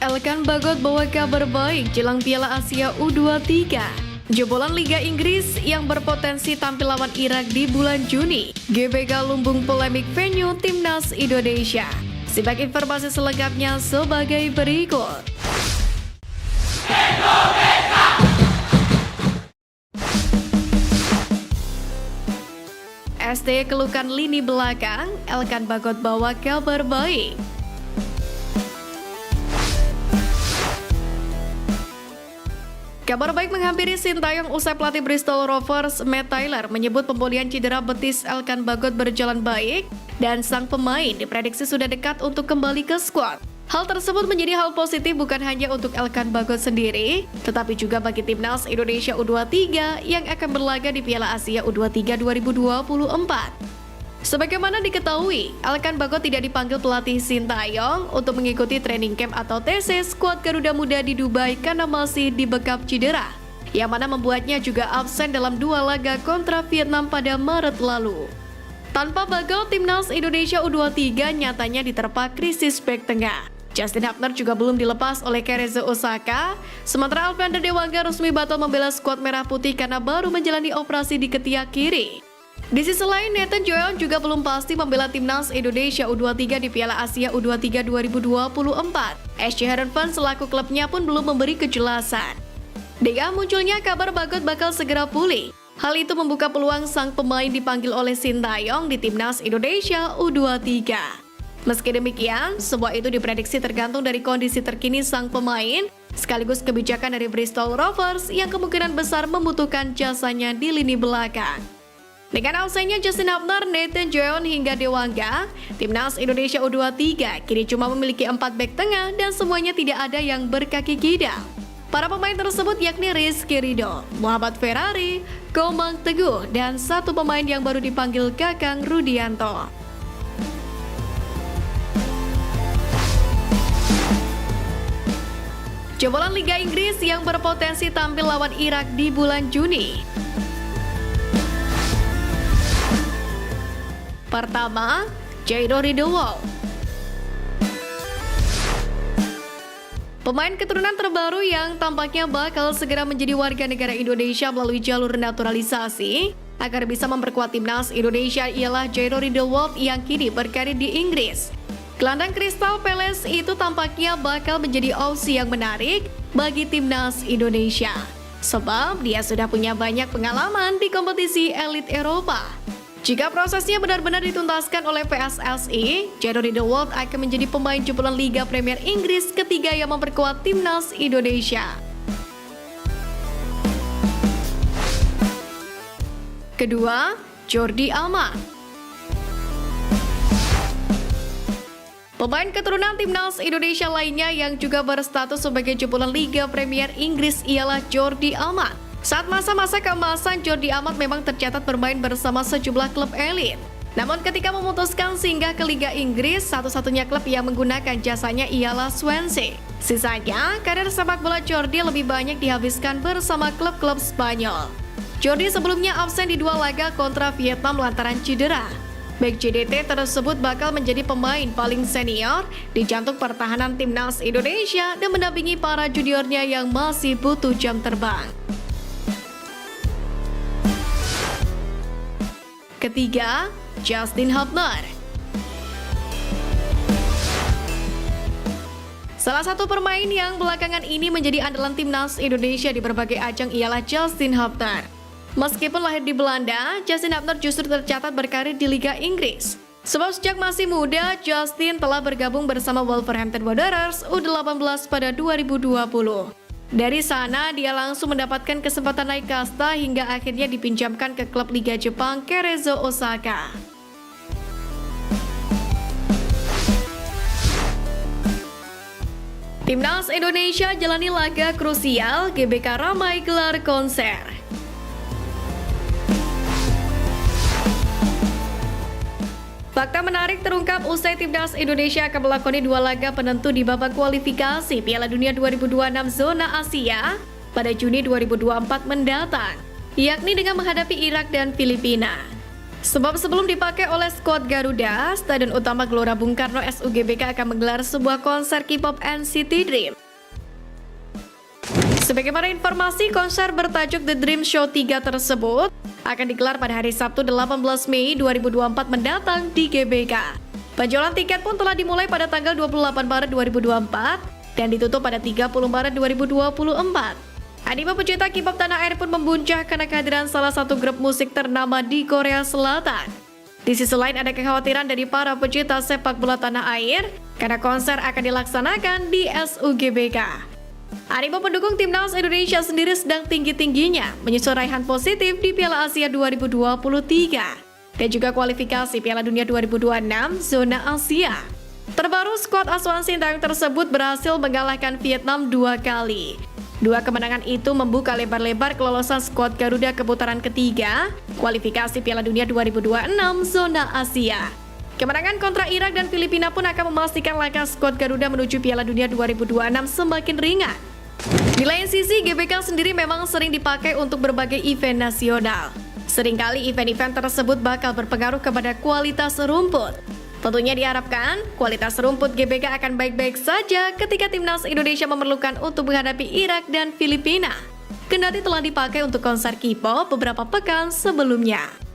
Elkan Bagot bawa kabar baik jelang Piala Asia U23. Jebolan Liga Inggris yang berpotensi tampil lawan Irak di bulan Juni. GBK lumbung polemik venue Timnas Indonesia. Simak informasi selengkapnya sebagai berikut. ST kelukan lini belakang, Elkan Bagot bawa kabar baik. Kabar baik menghampiri Sintayong usai pelatih Bristol Rovers Matt Taylor menyebut pemulihan cedera betis Elkan Bagot berjalan baik dan sang pemain diprediksi sudah dekat untuk kembali ke skuad. Hal tersebut menjadi hal positif bukan hanya untuk Elkan Bagot sendiri, tetapi juga bagi Timnas Indonesia U23 yang akan berlaga di Piala Asia U23 2024. Sebagaimana diketahui, Elkan Bagot tidak dipanggil pelatih Sintayong untuk mengikuti training camp atau TC skuad Garuda Muda di Dubai karena masih dibekap cedera, yang mana membuatnya juga absen dalam 2 laga kontra Vietnam pada Maret lalu. Tanpa Bagot, Timnas Indonesia U23 nyatanya diterpa krisis bek tengah. Justin Hubner juga belum dilepas oleh Kerezo Osaka, sementara Alexander Dewangga resmi batal membela skuad Merah Putih karena baru menjalani operasi di ketiak kiri. Di sisi lain, Nathan Joel juga belum pasti membela Timnas Indonesia U23 di Piala Asia U23 2024. SC Heerenveen selaku klubnya pun belum memberi kejelasan. Dengan munculnya kabar Bagot bakal segera pulih, hal itu membuka peluang sang pemain dipanggil oleh Sintayong di Timnas Indonesia U23. Meski demikian, semua itu diprediksi tergantung dari kondisi terkini sang pemain, sekaligus kebijakan dari Bristol Rovers yang kemungkinan besar membutuhkan jasanya di lini belakang. Dengan absennya Justin Hubner, Nathan Joel hingga Dewangga, Timnas Indonesia U23 kini cuma memiliki 4 bek tengah dan semuanya tidak ada yang berkaki gidal. Para pemain tersebut yakni Rizky Ridho, Muhammad Ferrari, Komang Teguh, dan satu pemain yang baru dipanggil Kakang Rudianto. Jebolan Liga Inggris yang berpotensi tampil lawan Irak di bulan Juni. Pertama, Jairo Ridowol. Pemain keturunan terbaru yang tampaknya bakal segera menjadi warga negara Indonesia melalui jalur naturalisasi agar bisa memperkuat Timnas Indonesia ialah Jairo Ridowol yang kini berkarir di Inggris. Gelandang Crystal Palace itu tampaknya bakal menjadi opsi yang menarik bagi Timnas Indonesia, sebab dia sudah punya banyak pengalaman di kompetisi elit Eropa. Jika prosesnya benar-benar dituntaskan oleh PSSI, Jairo Ridowol akan menjadi pemain jebolan Liga Premier Inggris ketiga yang memperkuat Timnas Indonesia. Kedua, Jordi Amat. Pemain keturunan Timnas Indonesia lainnya yang juga berstatus sebagai jebolan Liga Premier Inggris ialah Jordi Amat. Saat masa-masa keemasan, Jordi Amat memang tercatat bermain bersama sejumlah klub elit. Namun ketika memutuskan singgah ke Liga Inggris, satu-satunya klub yang menggunakan jasanya ialah Swansea. Sisanya, karir sepak bola Jordi lebih banyak dihabiskan bersama klub-klub Spanyol. Jordi sebelumnya absen di 2 laga kontra Vietnam lantaran cedera. Bek JDT tersebut bakal menjadi pemain paling senior di jantung pertahanan Timnas Indonesia dan mendampingi para juniornya yang masih butuh jam terbang. Ketiga, Justin Hubner. Salah satu pemain yang belakangan ini menjadi andalan Timnas Indonesia di berbagai ajang ialah Justin Hubner. Meskipun lahir di Belanda, Justin Hubner justru tercatat berkarir di Liga Inggris. Sebab sejak masih muda, Justin telah bergabung bersama Wolverhampton Wanderers U18 pada 2020. Dari sana, dia langsung mendapatkan kesempatan naik kasta hingga akhirnya dipinjamkan ke klub Liga Jepang Kerezo Osaka. Timnas Indonesia jalani laga krusial, GBK ramai gelar konser. Fakta menarik terungkap usai Timnas Indonesia akan melakoni 2 laga penentu di babak kualifikasi Piala Dunia 2026 zona Asia pada Juni 2024 mendatang, yakni dengan menghadapi Irak dan Filipina. Sebab sebelum dipakai oleh skuad Garuda, Stadion Utama Gelora Bung Karno SUGBK akan menggelar sebuah konser K-pop NCT Dream. Sebagaimana informasi, konser bertajuk The Dream Show 3 tersebut akan digelar pada hari Sabtu 18 Mei 2024 mendatang di GBK. Penjualan tiket pun telah dimulai pada tanggal 28 Maret 2024 dan ditutup pada 30 Maret 2024. Anime pecinta K-pop tanah air pun membuncah karena kehadiran salah satu grup musik ternama di Korea Selatan. Di sisi lain ada kekhawatiran dari para pecinta sepak bola tanah air karena konser akan dilaksanakan di SUGBK. Animo pendukung timnas Indonesia sendiri sedang tinggi-tingginya menyusul raihan positif di Piala Asia 2023 dan juga kualifikasi Piala Dunia 2026 zona Asia. Terbaru, skuad asuhan Sintayong tersebut berhasil mengalahkan Vietnam 2 kali. Dua kemenangan itu membuka lebar-lebar kelolosan skuad Garuda ke putaran ketiga kualifikasi Piala Dunia 2026 zona Asia. Kemenangan kontra Irak dan Filipina pun akan memastikan langkah skuad Garuda menuju Piala Dunia 2026 semakin ringan. Di lain sisi, GBK sendiri memang sering dipakai untuk berbagai event nasional. Seringkali event-event tersebut bakal berpengaruh kepada kualitas rumput. Tentunya diharapkan kualitas rumput GBK akan baik-baik saja ketika timnas Indonesia memerlukan untuk menghadapi Irak dan Filipina. Kendati telah dipakai untuk konser K-pop beberapa pekan sebelumnya.